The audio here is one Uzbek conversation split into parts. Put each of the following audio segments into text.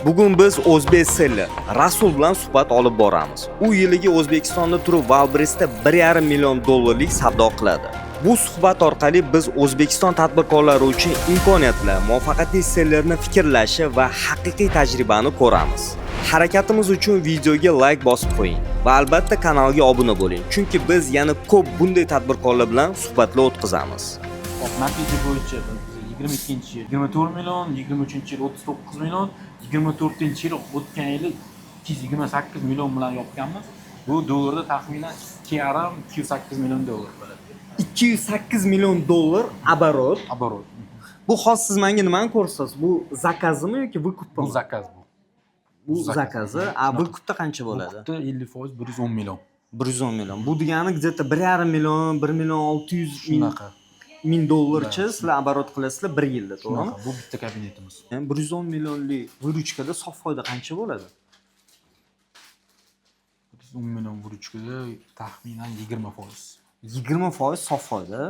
Bugun biz o'zbek seller Rasul bilan suhbat olib boramiz. U yiliga O'zbekistonda turib Wildberries'da 1,5 million dollarlik savdo qiladi. Bu suhbat orqali biz O'zbekiston tadbirkorlari uchun imkoniyatlar, muvaffaqiyatli sellerni fikrlashi va haqiqiy tajribani ko'ramiz. Harakatimiz uchun videoga like bosib qo'ying va albatta kanalga obuna bo'ling, chunki biz yana ko'p bunday tadbirkorlar bilan suhbatlar o'tkazamiz. Natija bo'yicha 22-yil 24 million, 23-yil 39 million, 24-yil o'tgan yili 228 million bilan yopganmiz. Bu dollarda taxminan 2,5-208 million dollar bo'ladi. 208 million dollar obорот. Оборот. Bu hozir siz menga nimani ko'rsatasiz? Bu zakazmi yoki vykupmi? Bu zakaz bu. Bu zakazi. A vykupda qancha bo'ladi? Vykupda 50% 110 million. 110 million. Bu degani где-то 1,5 million, 1 million 600 Shunaqa. ming dollarcha sizlar оборот qilasizlar 1 yilda, to'g'rimi? Shunaqa. Bu bitta kabinetimiz. 110 millionlik vыручкада sof foyda qancha bo'ladi? 110 million vыручкада taxminan 20%. 20% sof foyda.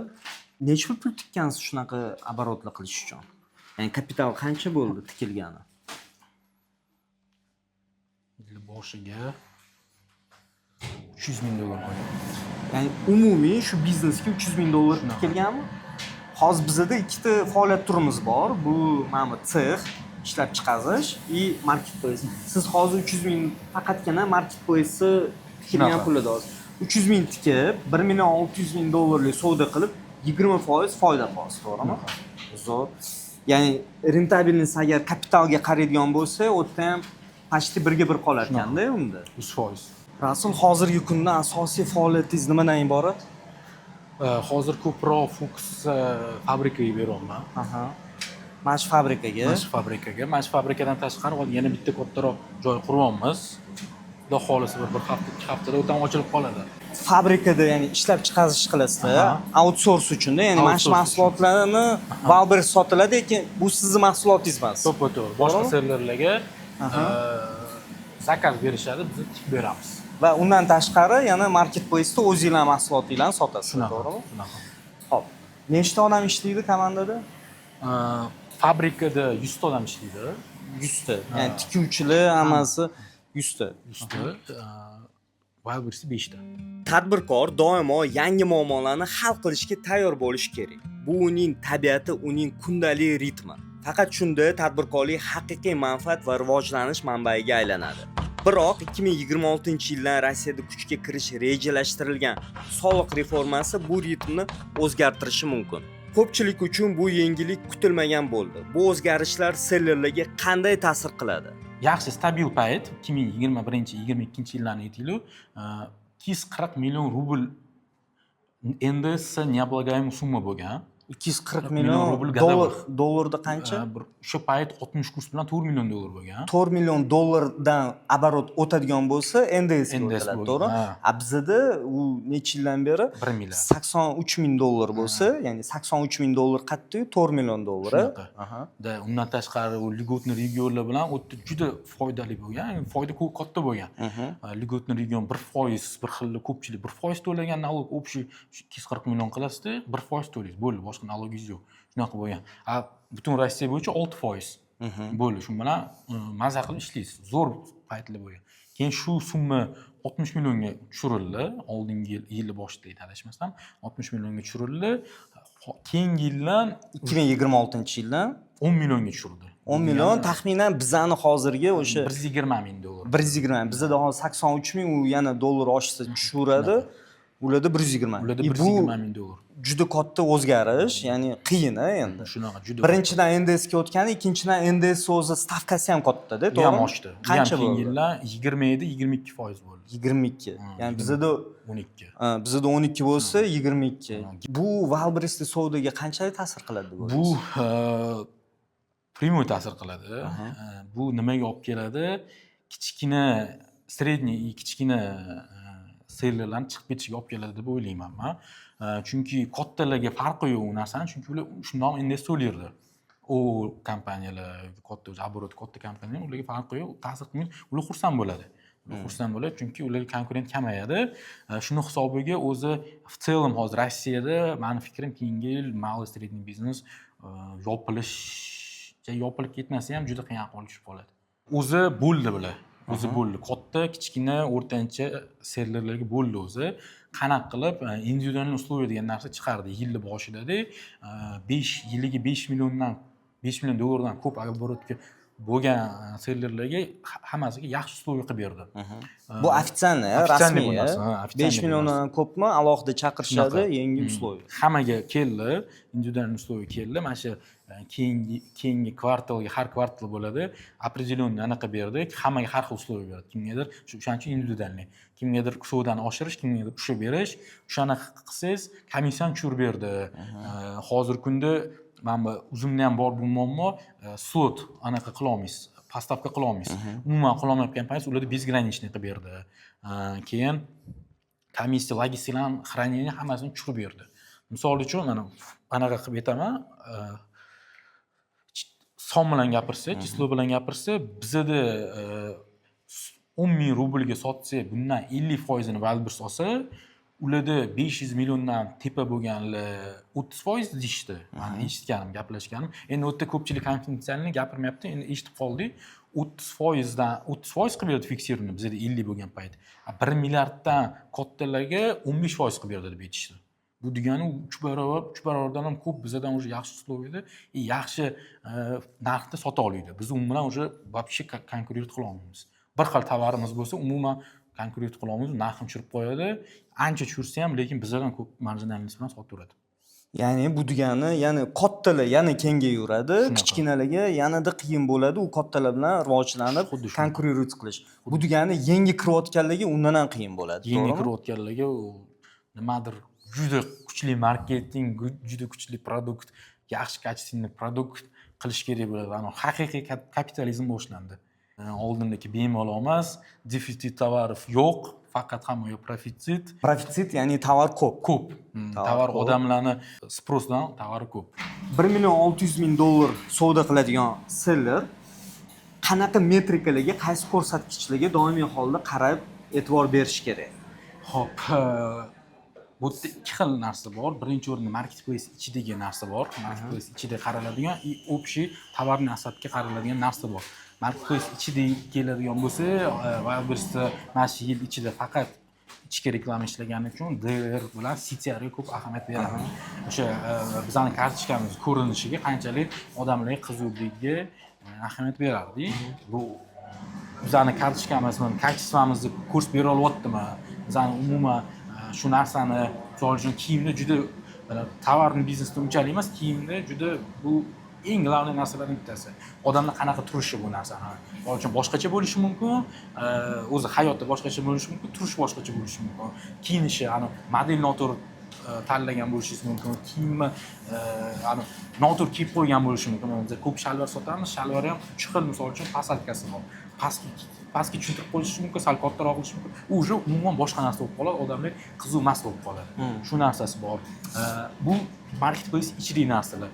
Necha pul tikkansiz shunaqa оборотlar qilish uchun? Ya'ni kapital qancha bo'ldi tikilgani? Yil boshiga 300 ming dollar qo'ydim. Ya'ni umumiy shu biznesga 300 ming dollar tikilganmi? Hozir bizda ikkita faoliyat turimiz bor. Bu mana bu sex, ishlab chiqarish va marketplace. Siz hozir 300 ming faqatgina marketplace tikilgan pulida hozir 300 ming tikib, 1 million 600 ming dollarlik savdo qilib 20% foyda qolsa, to'g'rimi? Zo'r. Ya'ni rentabilность agar kapitalga qaraydigan bo'lsa, u yerda ham почти birga bir qolar ekanda unda. 100%. Rasul, hozirgi kunda asosiy faoliyatingiz nimadan iborat? Hozir ko'proq fokus fabrikaga beryapman. Aha. Mana shu fabrikaga. Mana shu fabrikadan tashqari yana bitta kattaroq joy quryapmiz. Xudo xolisa bir hafta, 2 haftada o'tam ochilib qoladi. Fabrikada ya'ni ishlab chiqarish qilasizlar, outsource uchun-da, ya'ni mana shu mahsulotlarni Wildberries sotiladi, lekin bu sizning mahsulotingiz emas. To'ppa-to'g'ri. Boshqa sellerlarga zakaz berishadi, biz tikib beramiz. Va undan tashqari yana marketplace'da o'zingizlar mahsulotinglarni sotasiz, to'g'rimi? Shunaqa. Xo'p. Nechta odam ishlaydi komandada? Fabrikada 100 ta odam ishlaydi. 100 ta. Ya'ni tikuvchilar hammasi 100 ta. 100 ta. Wildberries 5 ta. Tadbirkor doimo yangi muammolarni hal qilishga tayyor bo'lishi kerak. Bu uning tabiati, uning kundalik ritmi. Faqat shunda tadbirkorlik haqiqiy manfaat va rivojlanish manbaiga aylanadi. Biroq 2026-yildan Rossiyada kuchga kirish rejalashtirilgan soliq reformasi bu ritmni o'zgartirishi mumkin. Ko'pchilik uchun bu yangilik kutilmagan bo'ldi. Bu o'zgarishlar sellerlarga qanday ta'sir qiladi? Yaxshi stabil payt 2021-22 yillarni aytaylik, 240 million rubl endi необлагаемый summa bo'lgan. 240 million dollarda qancha? O'sha payt 60 kurs bilan 4 million dollar bo'lgan. 4 million dollardan оборот o'tadigan bo'lsa, NDS o'tiladi, to'g'ri? A bizda u necha yildan beri 1 million. 83 ming dollar bo'lsa, ya'ni 83 ming dollar qattiq 4 million dollar. Aha. Da undan tashqari u ligotni regionlar bilan o'tda juda foydali bo'lgan, ya'ni foyda katta bo'lgan. Ligotni region 1% bir xil ko'pchilik 1% to'lagan налог общий 240 million qilasizda 1% to'laysiz. Bo'ldi, boshqa налоgingiz yo'q. Shunaqa bo'lgan. Butun Rossiya bo'yicha 6%. Bo'ldi. Shu bilan maza qilib ishlaysiz. Zo'r paytlar bo'lgan. Keyin shu summa 60 millionga tushirildi. Oldingi yil boshida adashmasam 60 millionga tushirildi. Keyingi yildan 2026-yildan 10 millionga tushirildi. 10 million taxminan bizani hozirgi o'sha 120 ming dollar. 120. Bizda hozir 83 ming, u yana dollar oshsa tushaveradi. Ularda 120. Ularda 120 ming dollar. Juda katta o'zgarish, ya'ni qiyin endi. Shunaqa juda. Birinchidan NDS ga o'tgani, ikkinchidan NDS o'zi stavkasi ham katta-da, to'g'rimi? Ham oshdi. Qancha bo'ldi? bo'ldi? Yillar 27 22% bo'ldi. 22. Ya'ni bizda 12. Bizda 12 bo'lsa 22. Bu Wildberries savdoga qanchalik ta'sir qiladi deb Bu o'ylaysiz? prямой ta'sir qiladi. Bu nimaga olib keladi? Kichkina, средний и kichkina sellerlarni chiqib ketishiga olib keladi deb o'ylayman men. Chunki kattalarga farqi yo'q u narsani, chunki ular shundoq indeks to'laydi. O kompaniyalar, katta o'zi оборот katta kompaniyalar, ularga farqi yo'q, ta'sir qilmaydi. Ular xursand bo'ladi. Xursand bo'ladi, chunki ularga konkurent kamayadi. Shuni hisobiga o'zi в целом hozir Rossiyada meni fikrim keyingi yil малый средний biznes yopilib ketmasa ham juda qiyin ahvolga tushib qoladi. o'zi bo'ldi bular. O'zi bo'ldi. Katta, kichkina, o'rtancha serverlarga bo'ldi o'zi. Qanaqa qilib individual условия degan narsa chiqardi yil boshida-da yiliga 5 million dollardan ko'p оборотga bo'lgan serverlarga hammasiga yaxshi условия qilib berdi. Bu ofitsialniy, Ofitsialniy rasmiy. bu narsa, ofitsialniy 5 milliondan ko'pmi alohida chaqirishadi, yangi условия. Hammaga keldi, individual условия keldi. Mana shu keyingi kvartalga, har kvartal bo'ladi, определённый anaqa berdi. Hammaga har xil условия beradi. Kimgadir o'shaning uchun individualniy. Kimgadir suvdan oshirish, kimgadir ushib berish. O'shanaqa qilsangiz komissiyani tushirib berdi. Hozirgi kunda mana o'zimda ham bor bu muammo, slot anaqa qila olmaysiz, postavka qila olmaysiz. Umuman qila olmayotgan payt ularda безграничный qilib berdi. Keyin komissiya, logistikani, хранение hammasini tushirib berdi. Misol uchun mana anaqa qilib aytaman, son bilan gapirsa, число bilan gapirsa, bizda 10 ming rublga sotsa, bundan 50% ni Wildberries olsa, ularda 500 milliondan tepa bo'lganlar 30% deyishdi. Men eshitganim, gaplashganim. Endi o'tda ko'pchilik konfidensialni gapirmayapti. Endi eshitib qoldik. 30%dan 30% qilib berdi fiksirni bizda 50 bo'lgan payt. 1 milliarddan kattalarga 15% qilib berdi deb aytishdi. Bu degani 3 barobardan ham ko'p bizdan уже yaxshi условияda, yaxshi narxda sota oladi. Biz u bilan уже вообще konkurent qila olmaymiz. Bir xil tovarimiz bo'lsa, umuman konkurent qila olmaymiz, narxini tushirib qo'yadi. Ancha tushirsa ham, lekin bizdan ko'p marjinallik bilan sotaveradi. Ya'ni bu degani, ya'ni kattalar yana kengayuradi, kichkinalarga yanada qiyin bo'ladi u kattalar bilan rivojlanib, konkurent qilish. Bu degani yangi kirayotganlarga undan ham qiyin bo'ladi. Yangi kirayotganlarga nimadir juda kuchli marketing, juda kuchli produkt, yaxshi kачественный produkt qilish kerak bo'ladi. Ana haqiqiy kapitalizm boshlandi. Oldindagi bemalol emas, defitsit tovarov yo'q, faqat hamma profitsit. Profitsit ya'ni tovar ko'p. Tovar odamlarni sposdan tovari ko'p. 1 million 600 ming dollar savdo qiladigan seller qanaqa metrikalarga, qaysi ko'rsatkichlarga doimiy holda qarab e'tibor berish kerak? Xo'p, bu ikki xil narsa bor. Birinchi o'rinda marketplace ichidagi narsa bor. Marketplace ichida qaraladigan, общий tovarni asatga qaraladigan narsa bor. Marketplace ichida keladigan bo'lsa, Wildberries'da mana shu yil ichida faqat ichki reklama ishlagani uchun DR bilan CTR ga ko'p ahamiyat beradi. O'sha bizning kartochkamiz ko'rinishiga, qanchalik odamlar qiziqligiga ahamiyat beradi. Bu bizning kartochkamiz bilan kачествamizni ko'rsatib bera olyaptimi? Bizning umuman shu narsani, misol uchun kiyimda juda tovarni biznesda unchalik emas, kiyimda juda bu eng global narsalardan bittasi. Odamlar qanaqa turishi bu narsani. Misol uchun boshqacha bo'lishi mumkin, o'zi hayotda boshqacha bo'lishi mumkin, turishi boshqacha bo'lishi mumkin. Kiyinishi, model noto'g'ri tanlagan bo'lishingiz mumkin. Kiyimni noto'g'ri kiyib qo'ygan bo'lishi mumkin. Biz ko'p shalvar sotamiz, shalvar ham 3 xil, misol uchun pastkasi bor. Pastga tushuntirib qo'yish mumkin, sal kattaroq bo'lishi mumkin. U уже umuman boshqa narsa bo'lib qoladi, odamlar qiziqmas bo'lib qoladi. Shu narsasi bor. Bu marketplace ichidagi narsalar.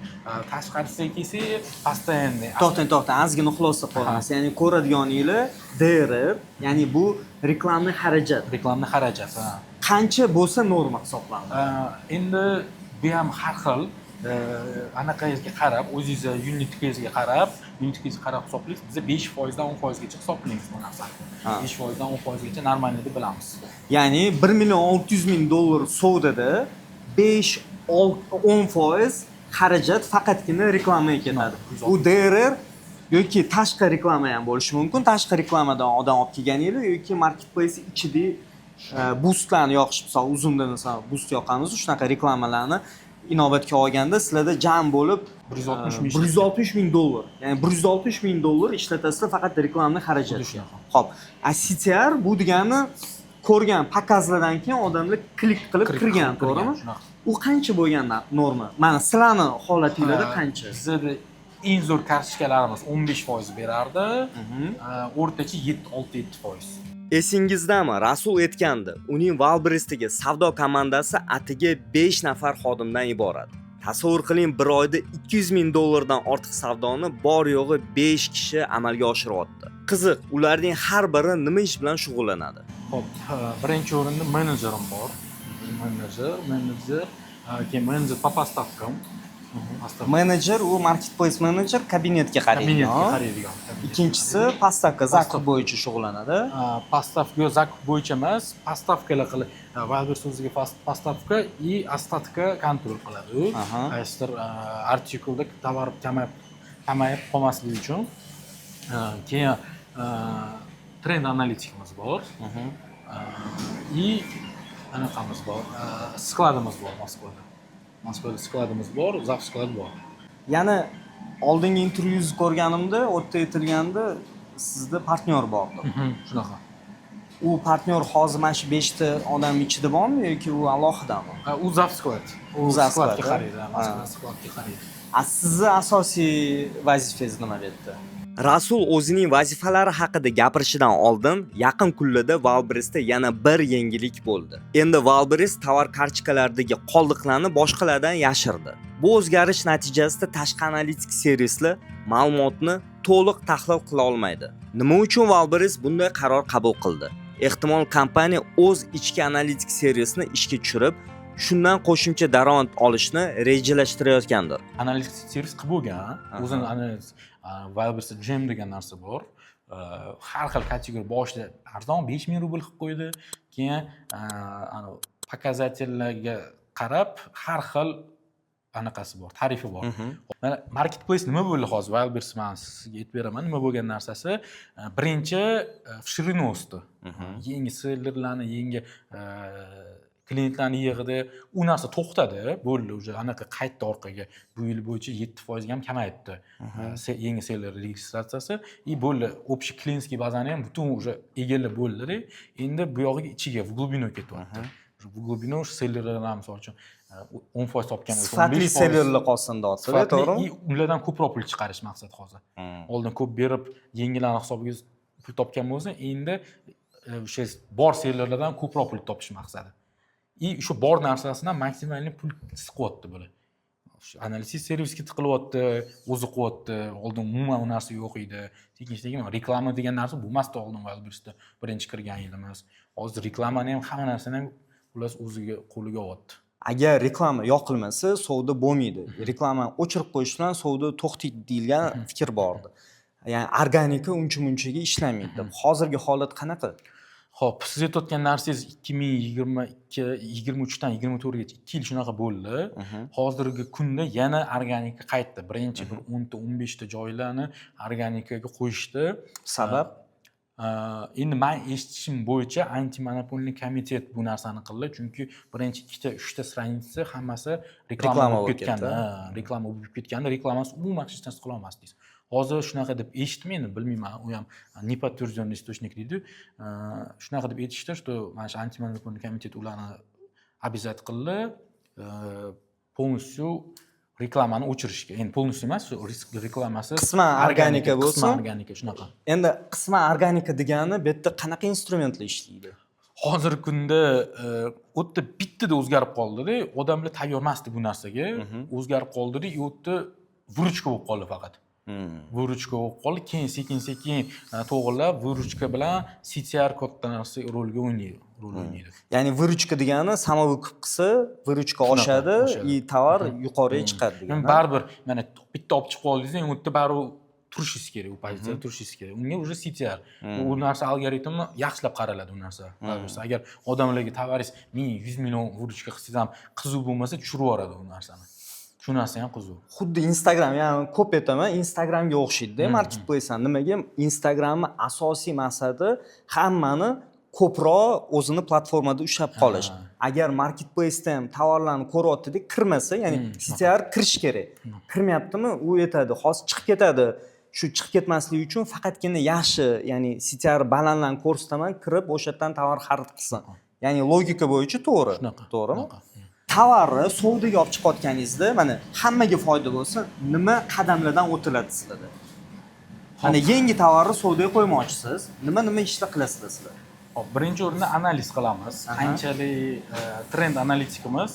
Tashqarisiga kelsak, постоянный. To'xtang, ozgina xulosa qilamiz. Ya'ni ko'radiganinglar DR, ya'ni bu reklamni xarajat. Reklamni xarajat. Qancha bo'lsa norma hisoblanadi? Endi bu ham har xil. Anaqangizga qarab, o'zingizga unitkangizga qarab hisoblaysiz. Biz 5% dan 10% gacha hisoblaymiz bu narsani. 5% dan 10% gacha normalni deb bilamiz. Ya'ni 1 million 600 ming dollar savdoda 5-10% xarajat faqatgina reklamaga ketadi. Bu DRR yoki tashqi reklama ham bo'lishi mumkin. Tashqi reklamadan odam olib kelganinglar yoki marketplace ichidagi boostlarni yoqish, misol uzunda masalan boost yoqamiz, shunaqa reklamalarni inobatga olganda sizlarda jam bo'lib 160 ming dollar. Ya'ni 160 ming dollar ishlatasizlar faqat reklamni xarajatiga. Xo'p, CTR bu degani ko'rgan pokazlardan keyin odamlar klik qilib kirgan, to'g'rimi? U qancha bo'lgan norma? Mana sizlarning holatingizda qancha? Bizda eng zo'r kartochkalarimiz 15% berardi, o'rtacha 7-6-7%. Esingizdami? Rasul aytgandi, uning Wildberries'dagi savdo komandasi atiga 5 nafar xodimdan iborat. Tasavvur qiling, bir oyda 200 ming dollardan ortiq savdoni bor yo'g'i 5 kishi amalga oshiryapti. Qiziq, ularning har biri nima ish bilan shug'ullanadi? Xo'p, birinchi o'rinda menejerim bor. Menejer, keyin menejer по поставкам. Menejer, u marketplace menejer kabinetga qaraydigan. Kabinetga qaraydigan. Ikkinchisi postavka, zakup bo'yicha shug'ullanadi. Postavka zakup bo'yicha emas, postavkalar qilib, Wildberries o'ziga postavka и остатка kontrol qiladi. U qaysidir artiklda tovar kamayib qolmasligi uchun. Keyin trend analitikamiz bor. И anaqamiz bor. Skladimiz bor Moskvada. Moskvada skladimiz bor, zav sklad bor. Ya'ni oldingi intervyuingizni ko'rganimda, u yerda aytilganda sizda partnyor bor edi. Shunaqa. U partnyor hozir mana shu 5 ta odam ichida bormi yoki u alohidami? U zav sklad. U Zav skladga sklad, qaraydi, Moskva skladga qaraydi. Sizni asosiy vazifangiz nima dedi? Rasul o'zining vazifalari haqida gapirishidan oldin yaqin kunlarda Wildberriesda yana bir yangilik bo'ldi. Endi Wildberries tovar kartochkalaridagi qoldiqlarni boshqalardan yashirdi. Bu o'zgarish natijasida tashqi analitik servislar ma'lumotni to'liq tahlil qila olmaydi. Nima uchun Wildberries bunday qaror qabul qildi? Ehtimol kompaniya o'z ichki analitik servisini ishga tushirib, shundan qo'shimcha daromad olishni rejalashtirayotgandir. Analitik servis qilib bo'lgan, o'zini analiz Wildberriesda Gem degan narsa bor. Har xil kategoriya boshida arzon 5000 rubl qilib qo'ydi. Keyin показательlarga qarab har xil anaqasi bor, tarifi bor. Mana marketplace nima bo'ldi hozir? Wildberries men sizga aytib beraman, nima bo'lgan narsasi. Birinchi в ширину o'sdi. Yangi sellerlarni, yangi klientlarni yig'di. U narsa to'xtadi, bo'ldi, уже anaqa qaytdi orqaga. Bu yil bo'yicha 7% ham kamayibdi. Yangi seller registratsiyasi и bo'ldi. Общий клиентский bazani ham butun уже egallab bo'ldi-da. Endi bu yog'iga ichiga в глубину ketyapti. В глубину sellerlardan misol uchun 10% topgan bo'lsa, sifatli sellerlar qolsin deyapti, to'g'rimi? Ulardan ko'proq pul chiqarish maqsad hozir. Oldin ko'p berib, yengillarning hisobiga pul topgan bo'lsa, endi o'sha bor sellerlardan ko'proq pul topish maqsadi. И shu bor narsasidan maksimalni pul siqyapti bular. Analitik servisga tiqilyapti, o'zi qilyapti. Oldin umuman u narsa yo'q edi. Sekin-sekin reklama degan narsa bo'lmasdi oldin Wildberriesda birinchi kirgan yilimiz. Hozir reklamani ham hamma narsani ham ular o'ziga qo'liga olyapti. Agar reklama yoqilmasa, savdo bo'lmaydi. Reklamani o'chirib qo'yish bilan savdo to'xtaydi deyilgan fikr bor edi. Ya'ni organika uncha-munchaga ishlamaydi. Hozirgi holat qanaqa? Xo'p, siz aytayotgan narsangiz 2023 dan 24 gacha 2 yil shunaqa bo'ldi. Hozirgi kunda yana organika qaytdi. Birinchi bir 10 ta 15 ta joylarni organikaga qo'yishdi. Sabab endi men eshitishim bo'yicha anti-monopolniy komitet bu narsani qildi, chunki birinchi 2 ta 3 ta stranitsa hammasi reklama bo'lib ketganda, reklama bo'lib ketganda, reklamasi umuman hech narsa qila olmasdingiz. Hozir shunaqa deb eshitmayman, bilmayman, u ham не подтвержденный источник deydi. Shunaqa deb aytishdi, что mana shu anti-monopolniy komitet ularni обязать qildi, полностью reklamani o'chirishga. Endi полностью emas, reklamasi qisman organika bo'lsa, qisman organika shunaqa. Endi qisman organika degani bu yerda qanaqa instrumentlar ishlaydi? Hozirgi kunda o'tda bittada o'zgarib qoldi-da, odamlar tayyor emasdi bu narsaga. O'zgarib qoldi-da, o'tda vurutchka bo'lib qoldi faqat. Vurutchka bo'lib qoldi, keyin sekin-sekin to'g'rilab, vurutchka bilan CTR katta narsa rolga o'ynaydi. Ya'ni vurutchka degani samovyot qilsa, vurutchka oshadi, tovar yuqoriga chiqadi degan. Baribir mana bitta olib chiqib oldingiz, o'tda baribir turishingiz kerak, u pozitsiyada turishingiz kerak. Unga уже CTR. U narsa algoritmi yaxshilab qaraladi u narsa. Agar odamlarga tovaringiz 100 million vurutchka qilsangiz ham qiziq bo'lmasa, tushirib yuboradi u narsani. Shu narsa ham qiziq. Xuddi Instagram, ya'ni ko'p aytaman, Instagramga o'xshaydi-da, marketplace. Nimaga? Instagramning asosiy maqsadi hammani ko'proq o'zini platformada ushlab qolish. Agar marketplace'da ham tovarlarni ko'ryapti-dek, kirmasa, ya'ni CTR kirish kerak. Kirmayaptimi? U aytadi, hozir chiqib ketadi. Shu chiqib ketmasligi uchun faqatgina yaxshi, ya'ni CTR balandlarni ko'rsataman, kirib o'sha yerdan tovar xarid qilsin. Ya'ni logika bo'yicha to'g'ri. To'g'rimi? Tovarni savdoga olib chiqayotganingizda, mana hammaga foyda bo'lsin, nima qadamlardan o'tiladi sizlarda? Mana yangi tovarni savdoga qo'ymoqchisiz, nima ishlar qilasizlar sizlar? Hop, birinchi o'rinda analiz qilamiz. Qanchalik trend analitikimiz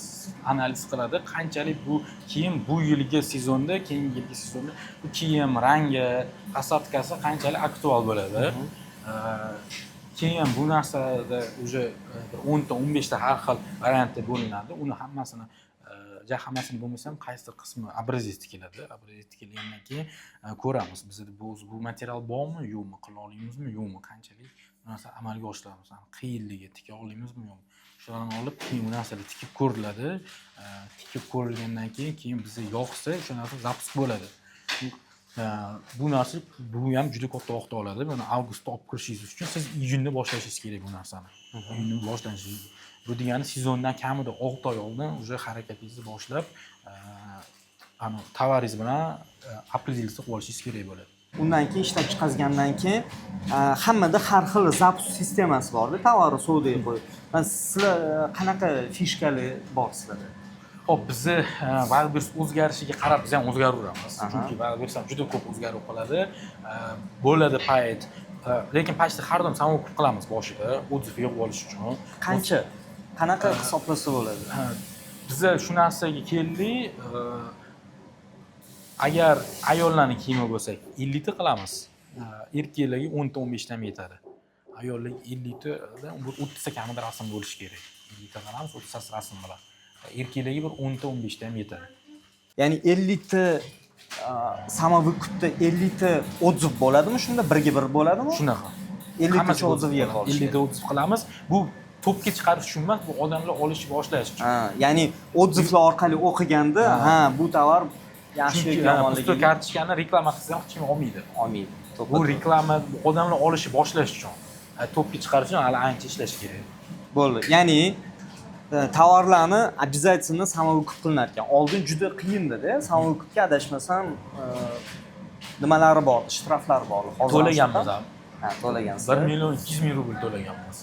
analiz qiladi, qanchalik bu kiyim bu yilgi sezonda, keyingi yilgi sezonda bu kiyim rangi, asotkasi qanchalik aktual bo'ladi. Keyin bu narsada уже 10 ta 15 ta har xil variantda bo'linadi. Uni hammasini hammasini bo'lmasa ham qaysidir qismi obrazist keladi. Obrazist kelgandan keyin ko'ramiz bizda bu material bormi, yo'qmi, qila olamizmi, yo'qmi, qanchalik bu narsa amalga oshiramiz, qiyinligi, tika olamizmi, yo'qmi. Shularni olib keyin bu narsalar tikib ko'riladi. Tikib ko'rilgandan keyin bizga yoqsa, o'sha narsa zapus bo'ladi. Bu narsa bu ham juda katta vaqt oladi. Buni avgustda olib kirishingiz uchun siz iyunda boshlashingiz kerak bu narsani. Iyunda boshlanishingiz. Bu degani sezondan kamida 6 oy oldin уже harakatingizni boshlab, tovaringiz bilan определиться qilib olishingiz kerak bo'ladi. Undan keyin ishlab chiqazgandan keyin hammada har xil zapus sistemasi bor-da, tovarni savdoga qo'yib. Sizlar qanaqa fishkali bor sizlarda? Xo'p, bizni Wildberries o'zgarishiga qarab biz ham o'zgaraveramiz. Chunki Wildberries ham juda ko'p o'zgarib qoladi. Bo'ladi payt, lekin почти har doim samoviy qilamiz boshida, o'tib yig'ib olish uchun. Qanaqa hisoblasa bo'ladi? Biz shu narsaga keldik. Agar ayollarning kiyimi bo'lsa 50 ta qilamiz. Erkaklarga 10 ta 15 ta ham yetadi. Ayollarga 50 ta dan 30 ta kamida rasm bo'lishi kerak. 50 ta qilamiz, 30 ta rasm bilan. Erkaklarga bir 10 ta 15 ta ham yetadi. Ya'ni 50 ta samoviy kutda 50 ta o'dziv bo'ladimi? Shunda birga bir bo'ladimi? Shunaqa. 50 ta o'dziv yig'ib olish. 50 ta o'dziv qilamiz. Bu to'pga chiqarish uchun emas, bu odamlar olish boshlash uchun. Ya'ni o'dzivlar orqali o'qiganda, bu tovar yaxshi yomonligi. Usta kartochkani reklama qilsa ham hech kim olmaydi. Olmaydi. Bu reklama odamlar olishi boshlash uchun. To'pga chiqarish uchun hali ancha ishlash kerak. Bo'ldi. Ya'ni tovarlarni обязательно samoviy kut qilinar ekan. Oldin juda qiyin-da, samoviy kutga adashmasam nimalari bor, shtraflar bor. To'laganmiz ham. To'lagansiz. 1 million 200 ming rubl to'laganmiz.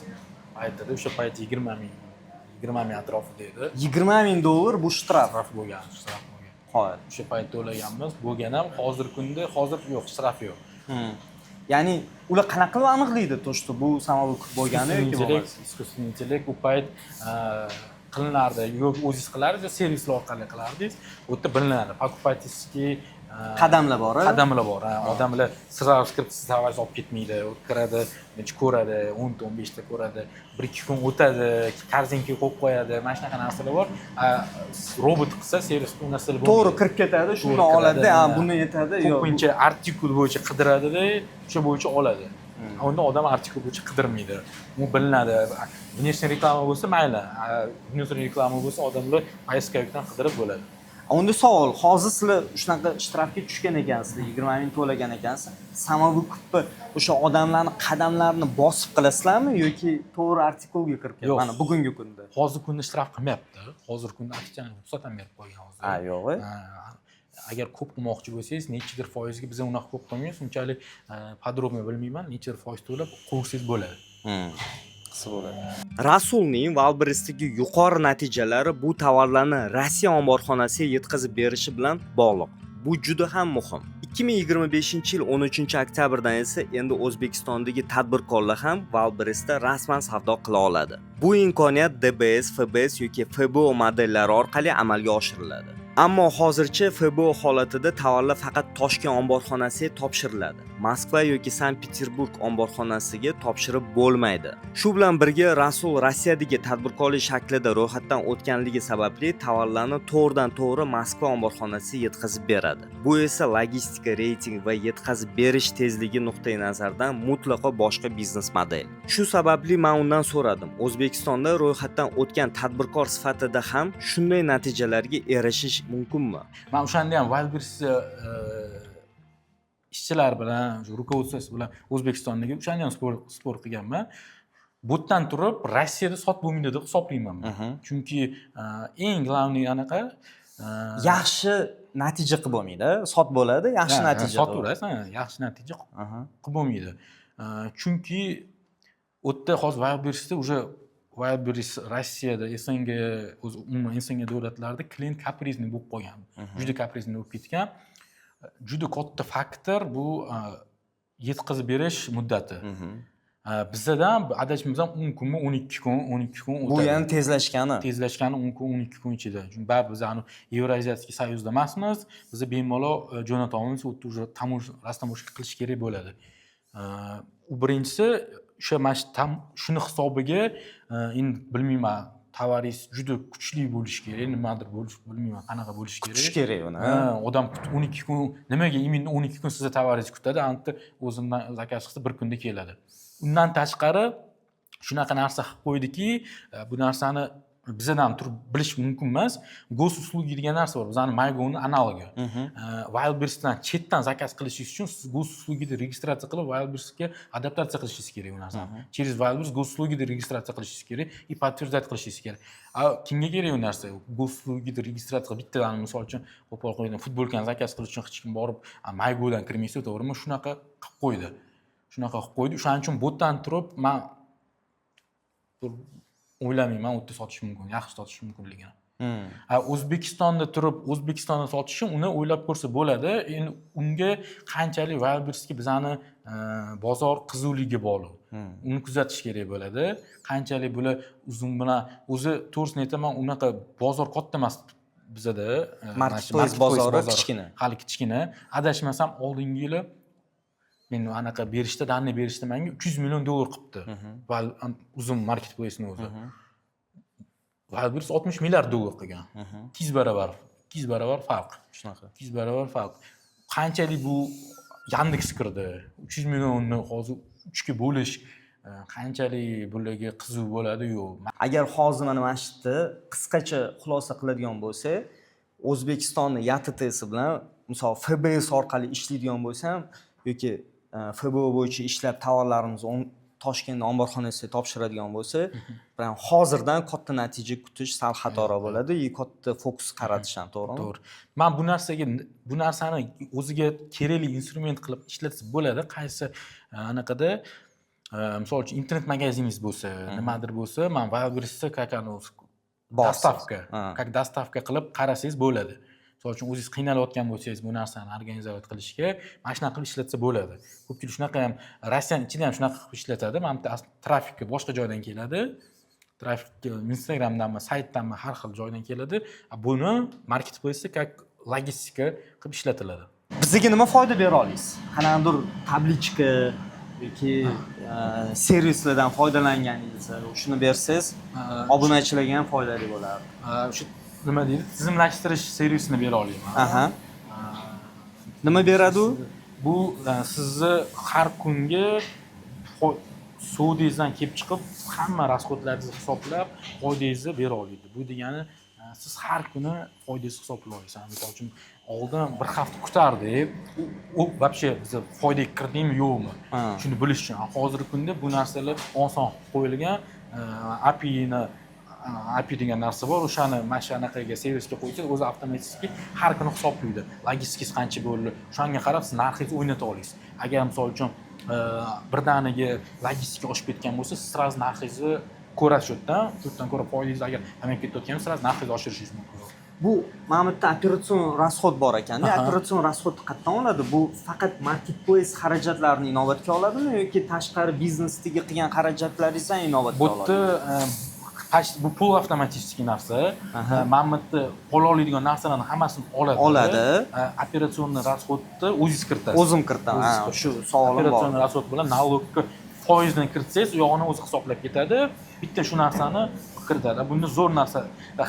Aytadi, o'sha payt 20 ming atrofida edi. 20 ming dollar bu shtraf bo'lgan. Xo'p. O'sha payt to'laganmiz. Bo'lgan ham hozirgi kunda yo'q, shtraf yo'q. Ya'ni ular qanaqa qilib aniqlaydi, to'shti bu samoviy kut bo'lgani yoki bo'lmasa? Искусственный intellekt u payt qilinardi, yo'q o'zingiz qilardingiz, servislar orqali qilardingiz. U yerda bilinadi. Покупательский qadamlar bor. Qadamlar bor. Odamlar sirasiz kirib tovar olib ketmaydi. U kiradi, ko'radi, 10 ta 15 ta ko'radi. 1-2 kun o'tadi, korzinkaga qo'yib qo'yadi. Mana shunaqa narsalar bor. Robot qilsa, servis bu narsalar bo'lmaydi. To'g'ri kirib ketadi, shuni oladi, buni yetadi, yo'q. Ko'pincha artikul bo'yicha qidiradi-da, o'sha bo'yicha oladi. Unda odam artikul bo'yicha qidirmaydi. U bilinadi. Внешний reklama bo'lsa mayli. Внутренний reklama bo'lsa odamlar поисковикdan qidirib bo'ladi. Unda savol, hozir sizlar shunaqa shtrafga tushgan ekansizlar, 20 ming to'lagan ekansiz. Samoviy kutni o'sha odamlarning qadamlarini bosib qilasizlarmi yoki to'g'ri artikulga kirib ketadi? Mana bugungi kunda. Hozirgi kunda shtraf qilmayapti. Hozirgi kunda ofitsial ruxsat ham berib qo'ygan hozir. Yo'q. Agar ko'p qilmoqchi bo'lsangiz, nechidir foizga biz unaqa ko'p qilmaymiz, unchalik podrobno bilmayman, nechidir foiz to'lab qo'ysangiz bo'ladi. Rasulning Wildberries'dagi yuqori natijalari bu tovarlarni Rossiya omborxonasiga yetkazib berishi bilan bog'liq. Bu juda ham muhim. 2025-yil 13-oktyabrdan esa endi O'zbekistondagi tadbirkorlar ham Wildberries'da rasman savdo qila oladi. Bu imkoniyat DBS, FBS yoki FBO modellari orqali amalga oshiriladi. Ammo hozircha FBO holatida tovarlar faqat Toshkent omborxonasiga topshiriladi. Moskva yoki Sankt-Peterburg omborxonasiga topshirib bo'lmaydi. Shu bilan birga Rasul Rossiyadagi tadbirkorlik shaklida ro'yxatdan o'tganligi sababli tovarlarni to'g'ridan-to'g'ri Moskva omborxonasiga yetkazib beradi. Bu esa logistika, reyting va yetkazib berish tezligi nuqtai nazaridan mutlaqo boshqa biznes model. Shu sababli men undan so'radim, O'zbekistonda ro'yxatdan o'tgan tadbirkor sifatida ham shunday natijalarga erishish mumkinmi? Men o'shanda ham Wildberries ishchilar bilan, rukovodствоsi bilan O'zbekistondagi o'shanda ham spor qilganman. Bu yerdan turib Rossiyada sot bo'lmaydi deb hisoblayman. Chunki eng glавный anaqa yaxshi natija qilib bo'lmaydi. Sot bo'ladi, yaxshi natija. Sot bo'lasan, yaxshi natija qilib bo'lmaydi. Chunki u yerda hozir Wildberries'da уже Wildberries Rossiyada, SNG, umuman SNG davlatlarida klient kaprizli bo'lib qolgan. Juda kaprizli bo'lib ketgan. Juda katta faktor bu yetkazib berish muddati. Bizda adashmasam 10 kunmi, 12 kun o'tadi. Bu ham tezlashgani. 10 kun, 12 kun ichida. Chunki baribir biz Евразийский союзda emasmiz. Biz bemalol jo'natamiz, u уже rastamoshka qilish kerak bo'ladi. U birinchisi o'sha shuni hisobiga endi bilmayman, tovaringiz juda kuchli bo'lishi kerak, nimadir bilmayman, qanaqa bo'lishi kerak. Kutish kerak uni. Odam 12 kun, nimaga imенно 12 kun sizni tovaringiz kutadi, anta o'zimdan zakaz qilsa bir kunda keladi. Undan tashqari shunaqa narsa qilib qo'ydiki, bu narsani bizdan turib bilish mumkin emas. Gosuslugi degan narsa bor. Bizning MyGo'ning analogi. Wildberriesdan chetdan zakaz qilishingiz uchun siz Gosuslugida registratsiya qilib, Wildberriesga adaptatsiya qilishingiz kerak bu narsani. Через Wildberries Gosuslugida registratsiya qilishingiz kerak, и подтверждать qilishingiz kerak. Kimga kerak bu narsa? Gosuslugida registratsiya bittadan, misol uchun, qo'pol qo'ygan futbolkani zakaz qilish uchun hech kim borib MyGo'dan kirmaysa, to'g'rimi? Shunaqa qilib qo'ydi. O'shaning uchun botdan turib, men o'ylamayman, u yerda sotish mumkin, yaxshi sotish mumkinligini. O'zbekistonda turib, O'zbekistonda sotishim, uni o'ylab ko'rsa bo'ladi. Endi unga qanchalik Wildberriesga bizani bozor qizuvligi bog'liq. Uni kuzatish kerak bo'ladi. Qanchalik bular uzun bilan o'zi to'g'risini aytaman, unaqa bozor katta emas bizada. Marketplace bozori kichkina. Hali kichkina. Adashmasam, oldingi yili men anaqa danni berishdi menga $300 million qilibdi. Uzun marketplace'ni o'zi. Wildberries $60 milliard qilgan. 2 barobar farq. Shunaqa. 2 barobar farq. Qanchalik bu Yandex kirdi. 300 millionni hozir 3 ga bo'lish qanchalik bularga qiziq bo'ladi-yu. Agar hozir mana shu yerda qisqacha xulosa qiladigan bo'lsa, O'zbekistonning YTTsi bilan, misol FBS orqali ishlaydigan bo'lsam yoki FBO bo'yicha ishlab tovarlarimizni Toshkent omborxonasiga topshiradigan bo'lsa, bilan hozirdan katta natija kutish sal xatoroq bo'ladi, katta fokus qaratish ham, to'g'rimi? To'g'ri. Men bu narsani o'ziga kerakli instrument qilib ishlatsa bo'ladi. Qaysi anaqada misol uchun internet magaziningiz bo'lsa, nimadir bo'lsa, men Wildberriesda dostavka qilib qarasangiz bo'ladi. Misol uchun o'zingiz qiynalayotgan bo'lsangiz, bu narsani organizovat qilishga mana shunaqa qilib ishlatsa bo'ladi. Ko'pchilik shunaqa ham Rossiyaning ichida ham shunaqa qilib ishlatadi. Mana trafikka boshqa joydan keladi. Trafik Instagramdanmi, saytdanmi, har xil joydan keladi. Buni marketplace'da как logistika qilib ishlatiladi. Bizga nima foyda bera olasiz? Qanaqadir tablichka yoki servislardan foydalanganingizda shuni bersangiz, obunachilarga ham foydali bo'ladi. Shu nima deydi? Tizimlashtirish servisini bera olaman. Nima beradi u? Bu sizni har kungi suvdingizdan kelib chiqib, hamma rasxodlaringizni hisoblab, foydangizni bera oladi. Bu degani siz har kuni foydangizni hisoblay olasiz. Misol uchun oldin bir hafta kutardik, u вообще bizni foydaga kirdimi yo'qmi? Shuni bilish uchun hozirgi kunda bu narsalar oson qo'yilgan. API degan narsa bor, o'shani mana shu anaqaga servisga qo'ysangiz, o'zi avtomatik har kuni hisoblaydi. Logistikasi qancha bo'ldi, o'shanga qarab siz narxingizni o'ynata olasiz. Agar misol uchun birdaniga logistika oshib ketgan bo'lsa, siz sразу narxingizni ko'rasiz shundan ko'ra foydangiz agar ham ketayotgan bo'lsa, sразу narxingizni oshirishingiz mumkin. Bu mana bu yerda operatsion rasxod bor ekan. Operatsion rasxodni qayerdan oladi? Bu faqat marketplace xarajatlarini inobatga oladimi yoki tashqari biznesdagi qilgan xarajatlaringizdan inobatga oladimi? Bu pul avtomatik narsa. Mana bu yerda qo'l oladigan narsalarni hammasini oladi. Operatsion rasxodni o'zingiz kiritasiz. O'zim kiritaman. Shu savolim bor. Operatsion rasxod bilan nalogga foizdan kiritsangiz, u yog'ini o'zi hisoblab ketadi. Bitta shu narsani kiritadi. Bunda zo'r narsa.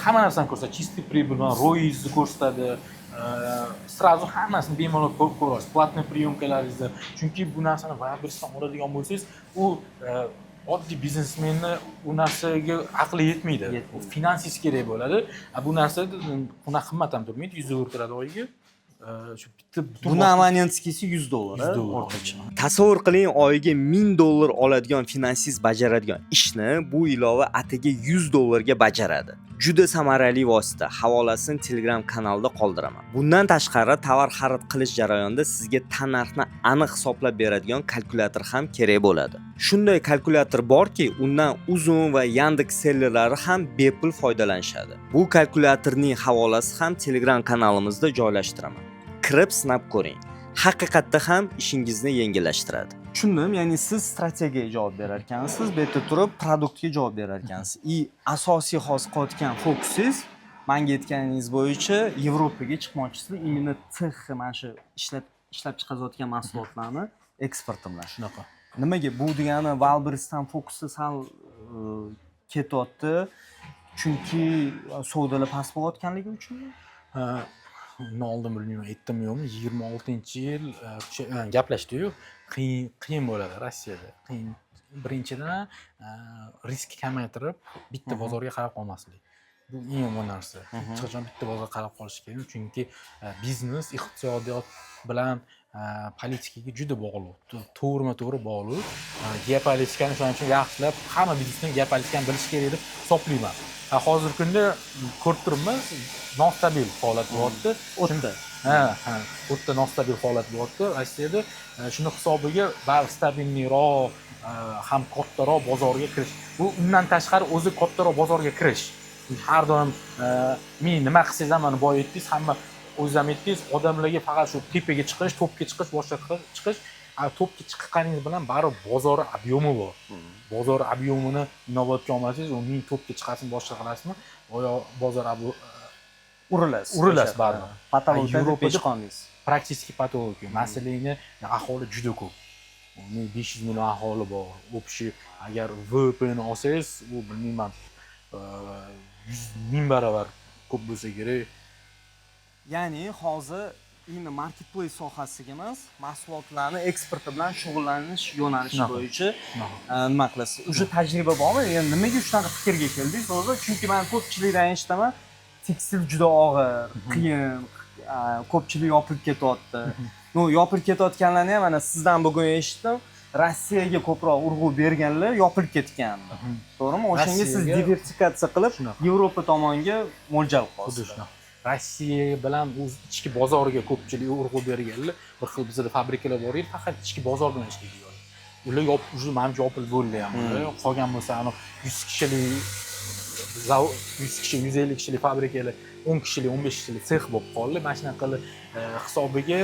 Hamma narsani ko'rsatadi. Чистый прибыль bilan ROI'ni ko'rsatadi. Sразу hammasini bemalol ko'rasiz. Platniy priyomkalaringizni. Chunki bu narsani Wildberriesdan oladigan bo'lsangiz, u oddiy biznesmenni u narsaga aqli yetmaydi. Finansiz kerak bo'ladi. Bu narsa unaqa qimmat ham turmaydi, $100 turadi oyiga. Shu bitta buni abonentskisi $100 o'rtacha. Tasavvur qiling, oyiga $1000 oladigan finansiz bajaradigan ishni bu ilova atigi $100 ga bajaradi. Juda samarali vosita. Havolasini Telegram kanalida qoldiraman. Bundan tashqari tovar xarid qilish jarayonida sizga tannarxni aniq hisoblab beradigan kalkulyator ham kerak bo'ladi. Shunday kalkulyator borki, undan Uzum va Yandex sellerlari ham bepul foydalanishadi. Bu kalkulyatorning havolasi ham Telegram kanalimizda joylashtiraman. Kirib sinab ko'ring. Haqiqatda ham ishingizni yengillashtiradi. Tushundim, ya'ni siz strategiyaga javob berar ekansiz, bu yerda turib produktga javob berar ekansiz. Asosiy hozir qilayotgan fokusingiz menga aytganingiz bo'yicha Yevropaga chiqmoqchisiz, imенно TIX mana shu ishlab chiqarayotgan mahsulotlarni eksporti bilan. Shunaqa. Nimaga bu degani Wildberriesdan fokusi sal ketyapti. chunki savdolar past bo'layotganligi uchunmi? Uni oldin bilmayman, aytdimmi yo'qmi, 26-yil gaplashdik-yu, qiyin bo'ladi Rossiyada. Qiyin. Birinchidan risk kamaytirib, bitta bozorga qarab qolmaslik. Bu eng yomon narsa. Hech qachon bitta bozorga qarab qolish kerak, chunki biznes iqtisodiyot bilan politikaga juda bog'liq. To'g'rima-to'g'ri bog'liq. Geopolitikani shuning uchun yaxshilab, hamma biznesmen geopolitikani bilish kerak deb hisoblayman. Hozirgi kunda ko'rib turibmiz, nostabil holat bo'lyapti. O'tda. O'tda nostabil holat bo'lyapti Rossiyada. Shuni hisobiga baribir stabilroq, ham kattaroq bozorga kirish. Bu undan tashqari o'zi kattaroq bozorga kirish. Har doim men nima qilsangiz ham mana boya aytdingiz, hamma o'zingiz ham aytdingiz, odamlarga faqat shu tepaga chiqish, topga chiqish, boshqa chiqish. Topga chiqqaningiz bilan baribir bozor ob'yomi bor. Bozor ob'yomini inobatga olmasangiz, uning topga chiqasini boshqa qilasizmi? Bozor urilasiz baribir. Patologiyada Yevropada qolmaysiz. Praktik patologiya. Masalani aholi juda ko'p. 500 million aholi bor. Общий agar VPni olsangiz, u bilmayman 100 ming barobar ko'p bo'lsa kerak. Ya'ni hozir endi marketplace sohasiga emas, mahsulotlarni eksporti bilan shug'ullanish yo'nalishi bo'yicha nima qilasiz? O'sha tajriba bormi? Endi nimaga shunaqa fikrga keldingiz o'zi? Chunki men ko'pchilikdan eshitaman, tekstil juda og'ir, qiyin, ko'pchilik yopilib ketyapti. Yopilib ketayotganlarni ham mana sizdan bugun eshitdim. Rossiyaga ko'proq urg'u berganlar yopilib ketgandi. To'g'rimi? O'shanga siz diversifikatsiya qilib, Yevropa tomonga mo'ljal qilasiz. Rossiya bilan o'z ichki bozoriga ko'pchilik urg'u berganlar, bir xil bizda fabrikalar bor edi, faqat ichki bozor bilan ishlaydilar. Ular manimcha yopilib bo'ldi ham. Qolgan bo'lsa, 100 kishilik 150 kishilik fabrikalar, 10 kishilik, 15 kishilik sex bo'lib qoldi. Mana shunaqa qilib hisobiga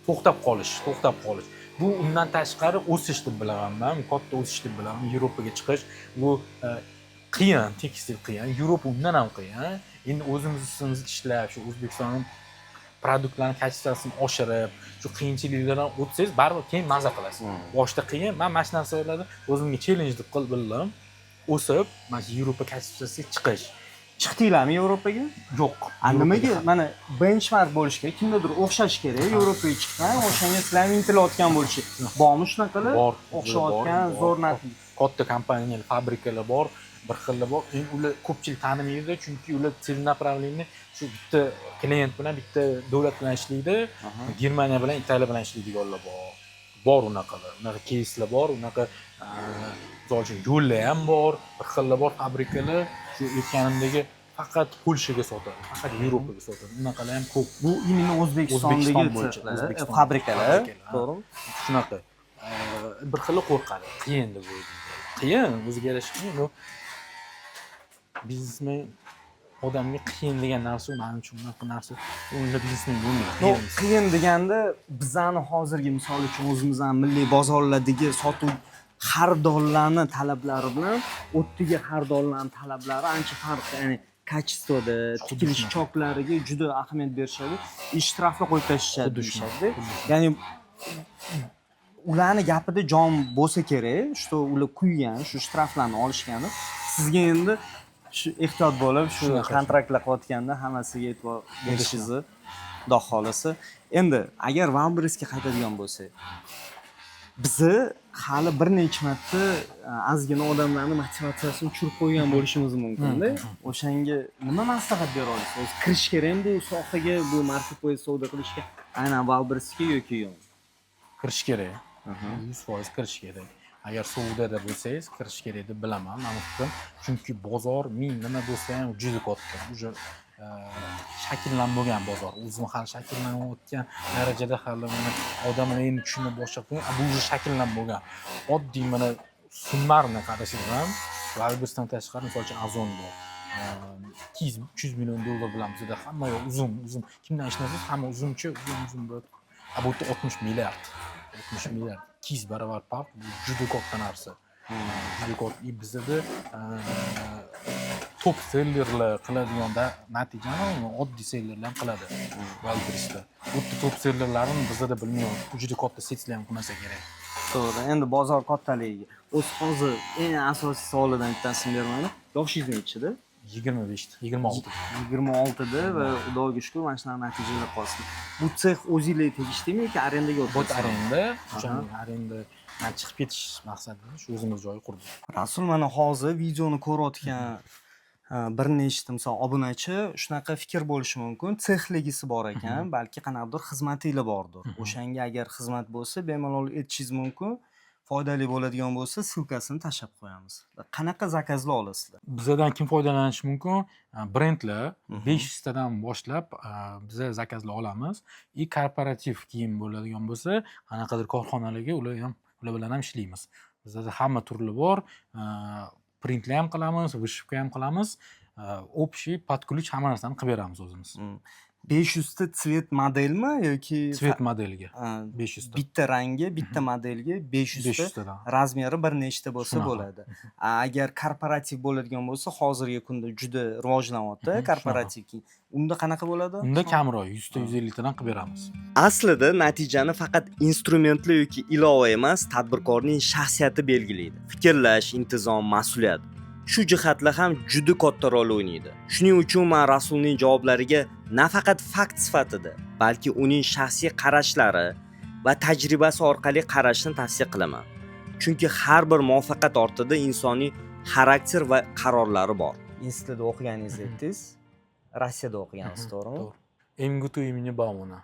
to'xtab qolish. Bu undan tashqari o'sish deb bilaman men, katta o'sish deb bilaman. Yevropaga chiqish bu qiyin, tekstil qiyin. Yevropa undan ham qiyin. Endi o'zimiz ishlab, shu O'zbekistonning produktlarini kачествосini oshirib, shu qiyinchiliklardan o'tsangiz, baribir keyin maza qilasiz. Boshda qiyin. Men mana shu narsa o'yladim, o'zimga challenge deb qilib bildim. O'sib, mana shu Yevropa kачествосiga chiqish. Chiqdinglarmi Yevropaga? Yo'q. Nimaga? Mana benchmark bo'lish kerak, kimdadir o'xshash kerak. Yevropaga chiqqan, o'shanga sizlar intilayotgan bo'lishi. Bormi shunaqalar? Bor. O'xshayotgan zo'r natija. Katta kompaniyalar, fabrikalar bor. Bir xillar bor. Ular ko'pchilik tanimaydi, chunki ular целенаправленно shu bitta klient bilan, bitta davlat bilan ishlaydi. Germaniya bilan, Italiya bilan ishlaydiganlar bor. Bor unaqalar. Unaqa keyslar bor, unaqa misol uchun yo'llar ham bor, bir xillar bor fabrikalar. Shu aytganimdagi faqat Polshaga sotadi, faqat Yevropaga sotadi. Unaqalar ham ko'p. Bu imенно O'zbekistondagi fabrikalar, to'g'rimi? Shunaqa. Bir xillar qo'rqadi. Qiyin deb o'ylaydi. Qiyin, o'ziga yarasha qiyin. Biznesmen odamga qiyin degan narsa, men uchun unaqa narsa, unda biznesmen bo'lmaydi. Qiyin deganda bizani hozirgi misol uchun o'zimizning milliy bozorlardagi sotuv xaridorlarning talablari bilan o'tdagi xaridorlarning talablari ancha farq. Ya'ni kачествоda, tikilish choklariga juda ahamiyat berishadi. Ish shtrafni qo'yib tashlashadi deyishadi. Ya'ni ularning gapida jon bo'lsa kerak, shu ular kuygan, shu shtraflarni olishgani. Sizga endi shu ehtiyot bo'lib, shu kontraktlar qilayotganda hammasiga e'tibor berishingizni xudo xolasa. Endi agar Wildberriesga qaytadigan bo'lsak, bizni hali bir necha marta ozgina odamlarning motivatsiyasini tushirib qo'ygan bo'lishimiz mumkin-da. O'shanga nima maslahat bera olasiz? O'zi kirish kerakmi bu sohaga, bu marketplace savdo qilishga, aynan Wildberriesga yoki yo'q? Kirish kerak. 100% kirish kerak. Agar savdoda bo'lsangiz, kirish kerak deb bilaman, meni fikrim. Chunki bozor men nima bo'lsa ham juda katta. Uje shakllanib bo'lgan bozor. O'zim hali shakllanayotgan darajada hali mana odamlar endi tushunib boshlayapti. Bu uje shakllanib bo'lgan. Oddiy mana summarni qarashingiz ham, Wildberriesdan tashqari misol uchun Ozon bor. 200 million dollar bilan bizda hamma uzun. Kimdan ishlasangiz, hamma uzunchi, uzun bo'ladi. Bu yerda 60 milliard. 60 milliard. 200 barobar farq, juda katta narsa. Juda katta. Bizda top sellerlar qiladigan natijani oddiy sellerlar ham qiladi. Wildberriesda. Bu top sellerlarni bizda bilmayman. Juda katta setslar ham qilmasa kerak. To'g'ri. Endi bozor kattaligiga. O'zi hozir eng asosiy savolidan bittasini beraman. Yoshingiz nechida? 25, 26. 26da va Xudoga shukr mana shunaqa natijalar qo'yapsiz. Bu sex o'zingizga tegishli yoki arendaga Bot o'tyapsizmi? arenda, o'shaning arenda chiqib ketish maqsadida shu o'zimiz joy qurdik. Rasul mana hozir videoni ko'rayotgan bir nechta misol obunachi shunaqa fikr bo'lishi mumkin. Sexligisi bor ekan, balki qanaqadir xizmatingiz bordir. O'shanga agar xizmat bo'lsa, bemalol aytishingiz mumkin. Foydali bo'ladigan bo'lsa, silkasini tashlab qo'yamiz. Qanaqa zakazlar olasizlar? Bizdan kim foydalanishi mumkin? Brendlar 500 tadan boshlab biz zakazlar olamiz. Korporativ kiyim bo'ladigan bo'lsa, qanaqadir korxonalarga ular bilan ham ishlaymiz. Bizda hamma turli bor. Printlar ham qilamiz, vishivka ham qilamiz. Общий под ключ hamma narsani qilib beramiz o'zimiz. 500 ta tsvet modelmi yoki Svet modeliga 500 500 ta. bitta rangi, bitta modelga 500 500 ta tadan. razmeri bir nechta bo'lsa Shunaqa. bo'ladi. Agar korporativ bo'ladigan bo'lsa, hozirgi kunda juda rivojlanyapti korporativ kiyim. Unda qanaqa bo'ladi? Unda kamroq 100 ta 150 tadan qilib beramiz. Aslida natijani faqat instrumentlar yoki ilova emas, tadbirkorning shaxsiyati belgilaydi. Fikrlash, intizom, mas'uliyat. Shu jihatlar ham juda katta rol o'ynaydi. Shuning uchun men Rasulning javoblariga nafaqat fakt sifatida, balki uning shaxsiy qarashlari va tajribasi orqali qarashni tavsiya qilaman. Chunki har bir muvaffaqiyat ortida insoniy xarakter va qarorlari bor. Institutda o'qiganingizni aytdingiz, Rossiyada o'qigansiz, to'g'rimi? MGTU imени Baumana.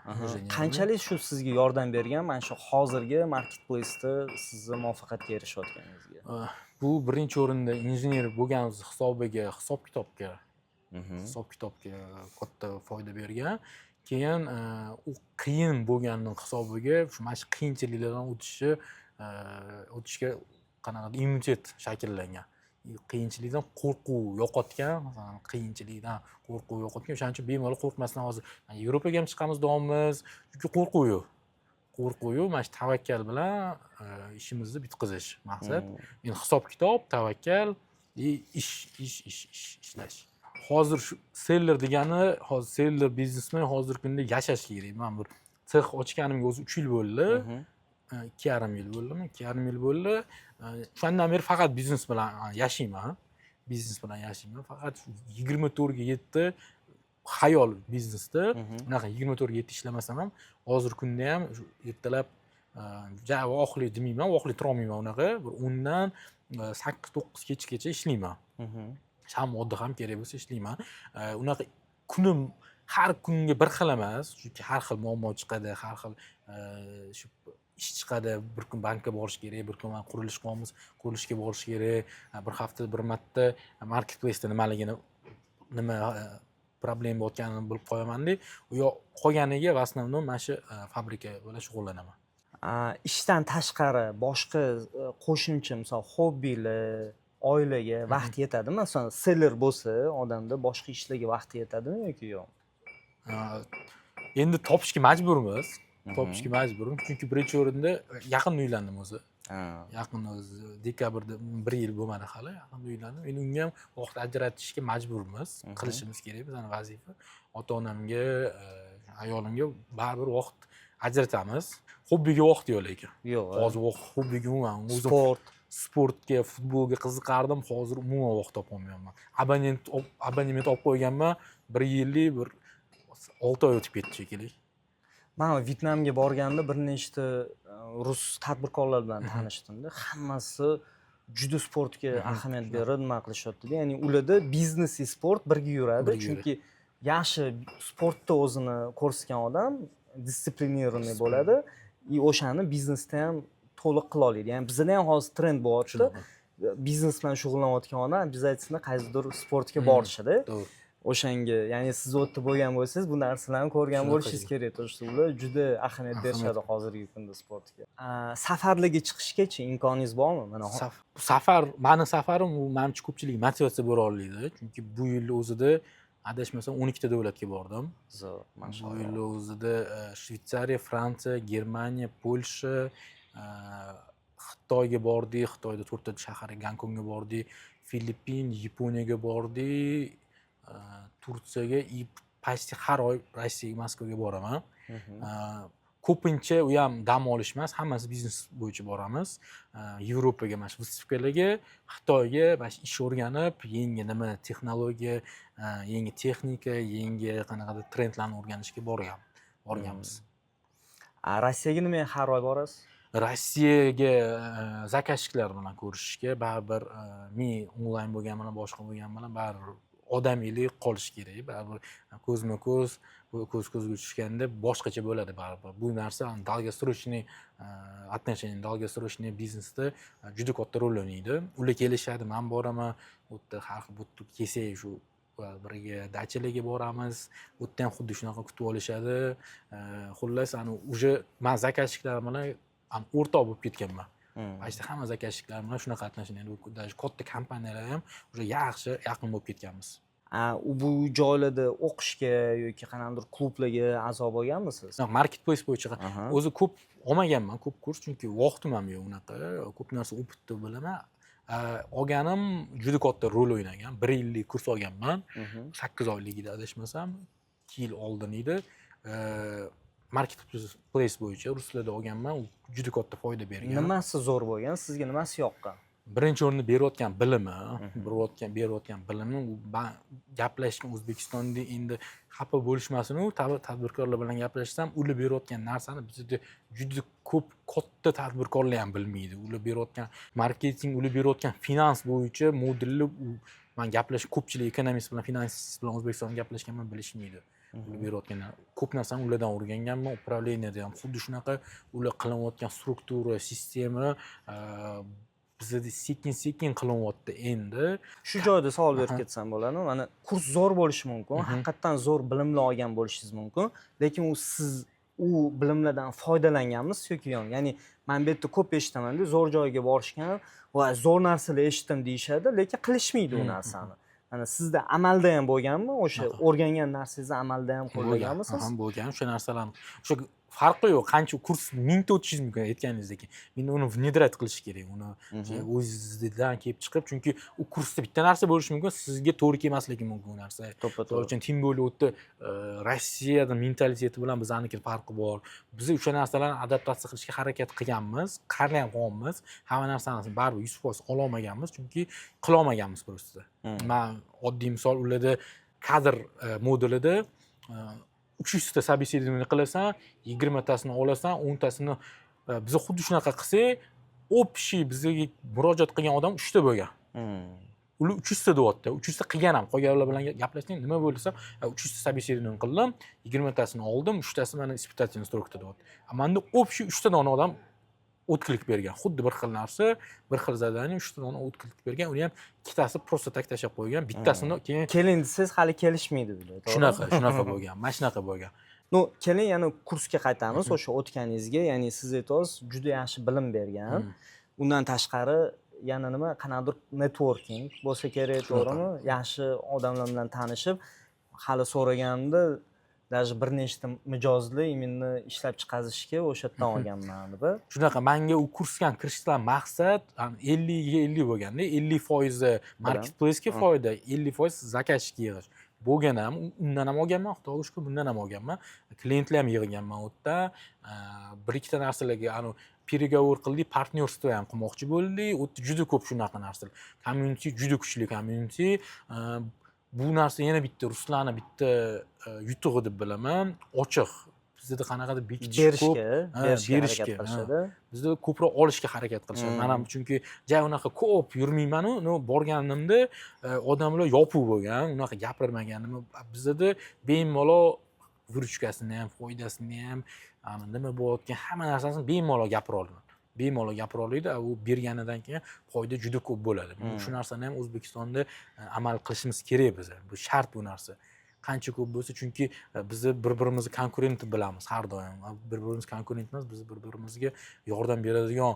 Qanchalik shu sizga yordam bergan mana shu hozirgi marketplace'da sizni muvaffaqiyatga erishayotganingizga? Bu birinchi o'rinda injener bo'lganimiz hisob-kitobga katta foyda bergan. Keyin u qiyin bo'lganining hisobiga shu mana shu qiyinchiliklardan o'tishga qanaqadir immunitet shakllangan. Qiyinchilikdan qo'rquv yo'qotgan, masalan, qiyinchilikdan qo'rquv yo'qotgan. O'shaning uchun bemalol qo'rqmasdan hozir Yevropaga ham chiqamiz davomimiz, chunki qo'rquv yo'q. Mana shu tavakkal bilan ishimizni bitkazish maqsad. Endi hisob-kitob, tavakkal, ishlash. Hozir shu seller degani, hozir seller biznesmen hozirgi kunda yashash kerak. Men bir sex ochganimga o'zi 3 yil bo'ldi. 2,5 yil bo'ldimi? 2,5 yil bo'ldi. Shundan beri faqat biznes bilan yashayman. Faqat 24 ga 7 xayol biznesda. Unaqa 24 ga 7 ishlamasam ham hozirgi kunda ham ertalab voqli demayman, voqli tura olmayman unaqa. Bir 10 dan 8-9 kechgacha ishlayman. Ham modda ham kerak bo'lsa ishlayman. Unaqa kunim har kunga bir xil emas, chunki har xil muammo chiqadi, har xil shu ish chiqadi. Bir kun bankka borish kerak, bir kun qurilish qilamiz, qurilishga borish kerak, bir haftada bir marta marketplace'da nima problem bo'layotganini bilib qo'yaman-da. U yoq qolganiga в основном mana shu fabrika bilan shug'ullanaman. Ishdan tashqari boshqa qo'shimcha, misol hobbilar, oilaga vaqt yetadimi? Masalan, seller bo'lsa, odamda boshqa ishlarga vaqt yetadimi yoki yo'q? Endi topishga majburmiz. Chunki birinchi o'rinda yaqin uylandim o'zi. Yaqin o'zi dekabrda 1 yil bo'lmadi hali, yaqin uylandim. Endi unga ham vaqt ajratishga majburmiz. Qilishimiz kerak bizning vazifa. Ota-onamga, ayolimga baribir vaqt ajratamiz. Hobbiga vaqt yo'q lekin. Yo'q. Hozir hobbiga umuman o'zim sportga, futbolga qiziqardim, hozir umuman vaqt topolmayapman. Abonement olib qo'yganman, 1 yillik bir 6 oy o'tib ketdi shekilli. Men Vyetnamga borganda bir nechta rus tadbirkorlar bilan tanishdim-da. Hammasi juda sportga ahamiyat berib nima qilishyapti. Ya'ni ularda biznes va sport birga yuradi, chunki yaxshi sportda o'zini ko'rsatgan odam disiplinirованный bo'ladi. O'shani biznesda ham to'liq qila oladi. Ya'ni bizda ham hozir trend bo'lyapti. Biznes bilan shug'ullanayotgan odam обязательно qaysidir sportga borishadi. O'shanga, ya'ni siz o'tda bo'lgan bo'lsangiz, bu narsalarni ko'rgan bo'lishingiz kerak. Ular juda ahamiyat berishadi hozirgi kunda sportga. Safarlarga chiqishgacha imkoningiz bormi? Mana meni safarim u menimcha ko'pchilik motivatsiya bera oladi. Chunki bu yil o'zida adashmasam 12 ta davlatga bordim. Zo'r, mashallah. Bu yil o'zida Shveysariya, Fransiya, Germaniya, Polsha, Xitoyga bordik. Xitoyda 4 ta shaharga, Gonkongga bordik. Filippin, Yaponiyaga bordik. Tursiyaga почти har oy Rossiyaga, Moskvaga boraman. ko'pincha u ham dam olish emas, hammasi biznes bo'yicha boramiz. Yevropaga mana shu выставкаларga, Xitoyga mana shu ish o'rganib, yangi nima texnologiya, yangi texnika, yangi qanaqadir trendlarni o'rganishga borganmiz. Rossiyaga nimaga har oy borasiz? Rossiyaga zaказчиклар bilan ko'rishishga baribir men onlayn bo'lgan bilan boshqa bo'lgan bilan baribir odamiylik qolishi kerak. Baribir ko'zma-ko'z, ko'z-ko'zga tushganda boshqacha bo'ladi baribir. Bu narsa долгосрочный отношение, долгосрочный biznesda juda katta rol o'ynaydi. Ular kelishadi, men boraman, u yerda har xil bu kelsak shu birga dachalarga boramiz. U yerda ham xuddi shunaqa kutib olishadi. Xullas, уже men zaказчиклар bilan o'rtoq bo'lib ketganman. Почти hamma zaказчиклар bilan shunaqa отношение, даже katta kompaniyalar ham уже yaxshi yaqin bo'lib ketganmiz. Bu joylarda o'qishga yoki qanaqadir klublarga a'zo bo'lganmisiz? Marketplace bo'yicha o'zi ko'p olmaganman, ko'p kurs, chunki vaqtim ham yo'q unaqa. Ko'p narsa o'pitni bilaman. Olganim juda katta rol o'ynagan. 1 yillik kurs olganman. 8 oyligida adashmasam, 2 yil oldin edi. Marketplace bo'yicha ruslarda olganman. U juda katta foyda bergan. Nimasi zo'r bo'lgan? Sizga nimasi yoqqan? Birinchi o'rinda berayotgan bilimi, berayotgan bilimi, gaplashgan O'zbekistonda endi xafa bo'lishmasin, u tadbirkorlar bilan gaplashsam, ular berayotgan narsani bizda juda ko'p katta tadbirkorlar ham bilmaydi. Ular berayotgan marketing, ular berayotgan finans bo'yicha modulni men ko'pchilik ekonomist bilan finansist bilan O'zbekistonda gaplashganman, bilishmaydi. Ular berayotgan ko'p narsani ulardan o'rganganman. Upravleniyada ham xuddi shunaqa ular qilayotgan struktura, sistema bizda sekin qilinyapti endi. Shu joyda savol berib ketsam bo'ladimi? Mana kurs zo'r bo'lishi mumkin, haqiqatan zo'r bilimlar olgan bo'lishingiz mumkin, lekin siz u bilimlardan foydalanganmisiz yoki yo'q? Ya'ni men bu yerda ko'p eshitaman-da, zo'r joyga borishgan va zo'r narsalar eshitdim deyishadi, lekin qilishmaydi u narsani. Mana sizda amalda ham bo'lganmi? O'sha o'rgangan narsangizni amalda ham qo'llaganmisiz? Bo'lgan. O'sha narsalarni o'sha farqi yo'q. Qancha kurs mingta o'tishingiz mumkin aytganingizdek. Men uni внедрять qilish kerak. Uni o'zingizdan kelib chiqib, chunki u kursda bitta narsa bo'lishi mumkin, sizga to'g'ri kelmasligi mumkin u narsa. Shuning uchun tim bo'lib o'tdi. Rossiyada mentaliteti bilan bizaniki farqi bor. Biz o'sha narsalarni adaptatsiya qilishga harakat qilganmiz, qarayapmiz. Hamma narsani baribir 100% ola olmaganmiz, chunki qila olmaganmiz просто. Men oddiy misol ularda kadr modulida 300 ta собеседование qilasan, 20 tasini olasan, 10 tasini biz xuddi shunaqa qilsak, общий bizga murojaat qilgan odam 3 ta bo'lgan. Ular 300 ta deyapti. 300 ta qilgan ham. Qolganlar bilan gaplashdim, nima bo'ldi desam, 300 ta собеседование qildim, 20 tasini oldim, 3 tasi mana испытательный срокda deyapti. Menda общий 3 ta dona odam o'tkirlik bergan. Xuddi bir xil narsa, bir xil zadaniya 3 ta dona o'tkirlik bergan. Uni ham ikkitasi просто tak tashab qo'ygan, bittasini keyin keling siz hali kelishmaydi deydi. Shunaqa bo'lgan. Mana shunaqa bo'lgan. No, keling yana kursga qaytamiz, o'sha o'tganingizga, ya'ni siz aytasiz, juda yaxshi bilim bergan. Undan tashqari yana nima, qanaqadir networking bo'lsa kerak, to'g'rimi? Yaxshi odamlar bilan tanishib, hali so'raganimda даже bir nechta mijozli imonni ishlab chiqarishga o'sha yerdan olganman deb. Shunaqa menga u kursga kirishdan maqsad 50 ga 50 bo'lganda, 50% marketplace'ga foyda, 50% zaказчик yig'ish. Bo'lgan ham, undan ham olganman, Xudoga shukr, bundan ham olganman. Klientlar ham yig'ganman u yerda. Bir ikkita narsalarga переговор qildik, partnerство ham qilmoqchi bo'ldik. U yerda juda ko'p shunaqa narsalar. Community juda kuchli community. Bu narsa yana bitta Ruslarni bitta yutug'i deb bilaman. Ochiq. Bizda qanaqadir bekitish ko'p, berishga qilishadi. Bizda ko'proq olishga harakat qilishadi. Men ham chunki jay unaqa ko'p yurmayman-u, borganimda odamlar yopiq bo'lgan, unaqa gapirmaganim. Bizda bemalol vыручкасini ham, foydasini ham, nima bo'layotgan hamma narsasini bemalol gapira olaman. Bemalol gapira oladi, u berganidan keyin foyda juda ko'p bo'ladi. Shu narsani ham O'zbekistonda amal qilishimiz kerak biz. Bu shart bu narsa. Qancha ko'p bo'lsa, chunki biz bir-birimizni konkurent bilamiz har doim. Bir-birimiz konkurent emas, biz bir-birimizga yordam beradigan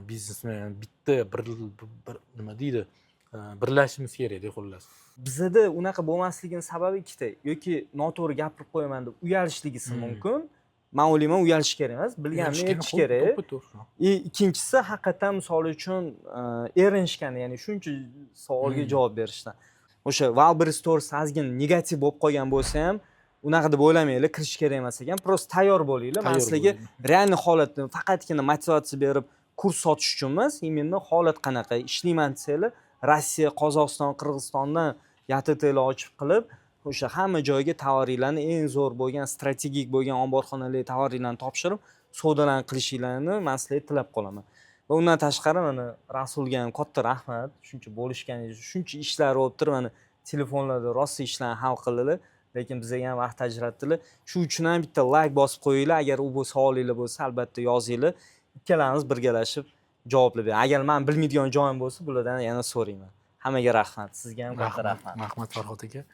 biznesmen bitta bir nima deydi, birlashishimiz kerak deb xullas. Bizda unaqa bo'lmasligining sababi ikkita. Yoki noto'g'ri gapirib qo'yaman deb uyalishligisi mumkin. Men o'ylayman, uyalish kerak emas, bilganini aytish kerak. Ikkinchisi haqiqatan misol uchun erinishgan, ya'ni shuncha savolga javob berishdan. O'sha Wildberries to'g'risida ozgina negativ bo'lib qolgan bo'lsa ham, unaqa deb o'ylamanglar, kirish kerak emas ekan. Prosta tayyor bo'linglar. Men Tayyor sizlarga bo'ling. realniy holatni faqatgina motivatsiya berib, kurs sotish uchun emas, именно holat qanaqa ishlayman desanglar, Rossiya, Qozog'iston, Qirg'izistondan YTTlar ochib qilib, o'sha hamma joyga tovaringlarni eng zo'r bo'lgan, strategik bo'lgan omborxonalarga tovaringlarni topshirib, savdolarni qilishinglarni men sizlarga tilab qolaman. Va undan tashqari mana Rasulga ham katta rahmat, shuncha bo'lishganingiz uchun, shuncha ishlar bo'lib turib, mana telefonlarda rosa ishlarni hal qildilar, lekin bizga ham vaqt ajratdilar. Shu uchun ham bitta like bosib qo'yinglar, agar u savolinglar bo'lsa, albatta yozinglar. Ikkalamiz birgalashib javoblar beramiz. Agar men bilmaydigan joyim bo'lsa, bulardan yana so'rayman. Hammaga rahmat, sizga ham katta rahmat. Rahmat Farhod aka.